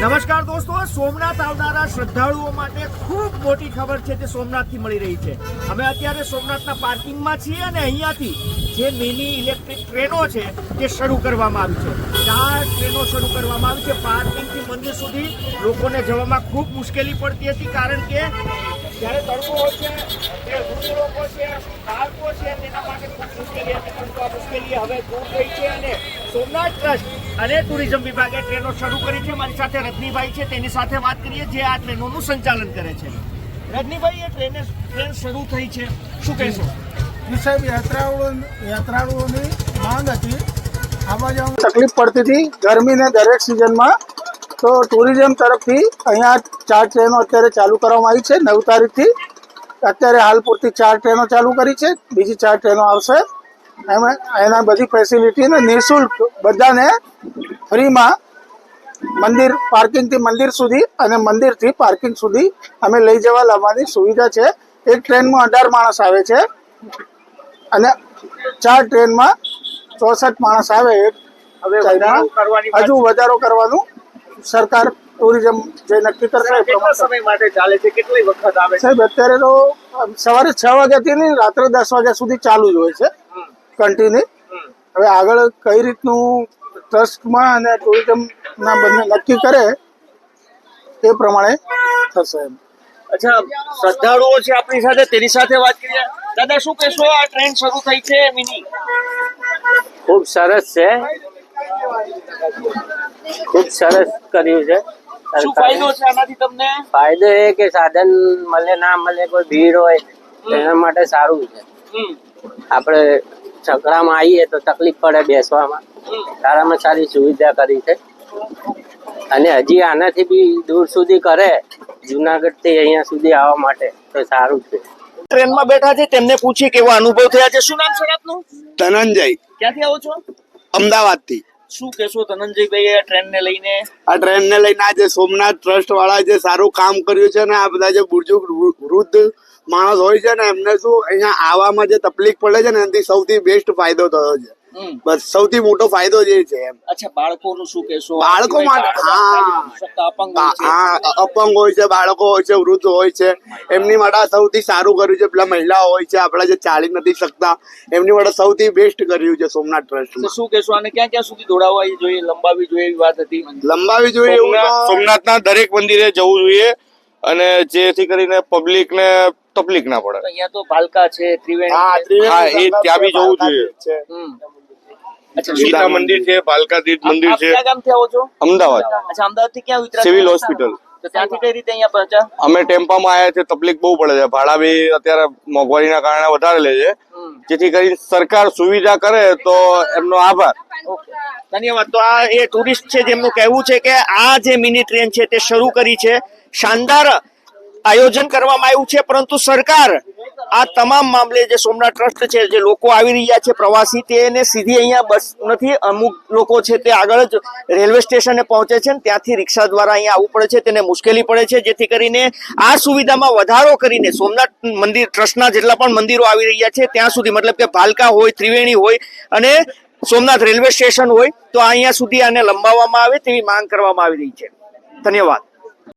નમસ્કાર દોસ્તો, સોમનાથ આવનારા શ્રદ્ધાળુઓ માટે ખૂબ મોટી ખબર છે જે સોમનાથથી મળી રહી છે. અમે અત્યારે સોમનાથના પાર્કિંગમાં છીએ અને અહીંયાથી જે મિની ઇલેક્ટ્રિક ટ્રેનો છે તે શરૂ કરવામાં આવી છે. 4 ટ્રેનો શરૂ કરવામાં આવી છે. પાર્કિંગથી મંદિર સુધી લોકોને જવામાં ખૂબ મુશ્કેલી પડતી હતી, કારણ કે જ્યારે તડકો હોય છે, જે વૃદ્ધ લોકો છે, બાળકો છે, તેના માટે ખૂબ મુશ્કેલી હતી. પરંતુ આ મુશ્કેલી હવે દૂર થઈ છે અને સોમનાથ ટ્રસ્ટ અને ટુરિઝમ વિભાગે ટ્રેનો શરૂ કરી છે. મારી સાથે રજનીભાઈ છે, તેની સાથે વાત કરીએ જે આ ટ્રેનોનું સંચાલન કરે છે. રજનીભાઈ, એ ટ્રેન શરૂ થઈ છે, શું કહેશો? સાહેબ, યાત્રાળુઓની માંગ હતી, આવવા જવામાં તકલીફ પડતી હતી ગરમીને દરેક સિઝનમાં. તો ટુરિઝમ તરફથી અહીંયા 4 ટ્રેનો અત્યારે ચાલુ કરવામાં આવી છે 9 તારીખથી. અત્યારે હાલ પૂરતી 4 ટ્રેનો ચાલુ કરી છે, બીજી 4 ટ્રેનો આવશે. એમાં એના બધી ફેસિલિટીને નિઃશુલ્ક બધાને ફ્રીમાં મંદિર પાર્કિંગથી મંદિર સુધી અને મંદિરથી પાર્કિંગ સુધી અમે લઈ જવા લાવવાની સુવિધા છે. એક ટ્રેનમાં 18 માણસ આવે છે અને 4 ટ્રેનમાં 64 માણસ આવે. હજુ વધારો કરવાનું સરકાર ટુરિઝમ જે નક્કી કરશે. કેટલા સમય માટે ચાલે છે, કેટલી વખત આવે છે? સાહેબ, અત્યારે તો સવારે 6 વાગ્યાથી લઈને રાત્રે 10 વાગ્યા સુધી ચાલુ જ હોય છે કન્ટિન્યુ. હવે આગળ કઈ રીતનું ટ્રસ્ટમાં અને ટુરિઝમના બંને નક્કી કરે તે પ્રમાણે થશે. અચ્છા, શ્રદ્ધાળુઓ છે આપણી સાથે, તેની સાથે વાત કરીએ. દાદા, શું કહેશો? આ ટ્રેન શરૂ થઈ છે મિની, ખૂબ સરસ છે, ખૂબ સરસ કર્યું છે. શું ફાયદો છે આનાથી તમને? ફાયદો એ કે સાધન મળે ના મળે, કોઈ ભીડ હોય એના માટે સારું છે. આપણે છકડામાં આવીએ તો તકલીફ પડે બેસવામાં, સારામાં સારી સુવિધા કરી છે. અને હજી આનાથી બી દૂર સુધી કરે, જુનાગઢ થી અહીંયા સુધી આવવા માટે, તો સારું છે. ટ્રેનમાં બેઠા છે, તેમને પૂછીએ કેવો અનુભવ થયા છે. શું નામ છે આપનું? ધનંજય, ક્યાંથી આવો છો? અમદાવાદ થી. શું કહેશો ધનંજયભાઈ, આ ટ્રેન ને લઈને? આ ટ્રેન ને લઈને આજે સોમનાથ ટ્રસ્ટ વાળા જે સારું કામ કર્યું છે ને, આ બધા જે બુજુર્ગ વૃદ્ધ માણસ હોય છે ને, એમને શું અહીંયા આવવામાં જે તકલીફ પડે છે ને, એનાથી સૌથી બેસ્ટ ફાયદો થયો છે. બસ સૌથી મોટો ફાયદો જે છે એમ. અચ્છા, બાળકોનું શું કહેશો? બાળકો માટે અપંગ હોય છે, બાળકો હોય છે, વૃદ્ધ હોય છે, એમની માટે સૌથી સારું કર્યું છે. પેલા મહિલાઓ હોય છે, આપણા જે ચાલી નથી શકતા, એમની માટે સૌથી બેસ્ટ કર્યું છે સોમનાથ ટ્રસ્ટ. શું કહેશો? અને ક્યાં ક્યાં સુધી દોડાવવા જોઈએ, લંબાવી જોઈએ એવી વાત હતી? લંબાવી જોઈએ એવું સોમનાથના દરેક મંદિરે જવું જોઈએ, અને જેથી કરીને પબ્લિક ને તકલીફ ના પડે. અહીંયા તો ભાલકા છે, ત્રિવેણી, હા, એ ત્યાં બી જવું જોઈએ. સીતા મંદિર છે, ભાલકા તીર્થ મંદિર છે. ક્યાં ગામથી આવો છો? અમદાવાદ. અચ્છા, અમદાવાદ થી ક્યાં ઉતર્યા? Civil hospital. તો ત્યાંથી કઈ રીતે અહીંયા પહોંચ્યા? અમે ટેમ્પામાં આવ્યા છે, તકલીફ બહુ પડે છે. ભાડા બી અત્યારે મોંઘવારીના કારણે વધારે લે છે, જેથી કરી સરકાર સુવિધા કરે તો એમનો આભાર. ધન્યવાદ. તો આ એ ટુરિસ્ટ છે જેમનું કહેવું છે કે આ જે મિની ટ્રેન છે તે શરૂ કરી છે, શાનદાર આયોજન કરવામાં આવ્યું છે, પરંતુ સરકાર આ તમામ મામલે જે સોમનાથ ટ્રસ્ટ છે, જે લોકો આવી રહ્યા છે પ્રવાસી, તેને સીધી અહીંયા બસ નથી. અમુક લોકો છે તે આગળ જ રેલવે સ્ટેશને પહોંચે છે, ત્યાંથી રિક્ષા દ્વારા અહીંયા આવવું પડે છે, તેને મુશ્કેલી પડે છે. જેથી કરીને આ સુવિધામાં વધારો કરીને સોમનાથ મંદિર ટ્રસ્ટના જેટલા પણ મંદિરો આવી રહ્યા છે ત્યાં સુધી, મતલબ કે ભાલકા હોય, ત્રિવેણી હોય અને સોમનાથ રેલવે સ્ટેશન હોય, તો અહીંયા સુધી આને લંબાવવામાં આવે તેવી માંગ કરવામાં આવી રહી છે. ધન્યવાદ.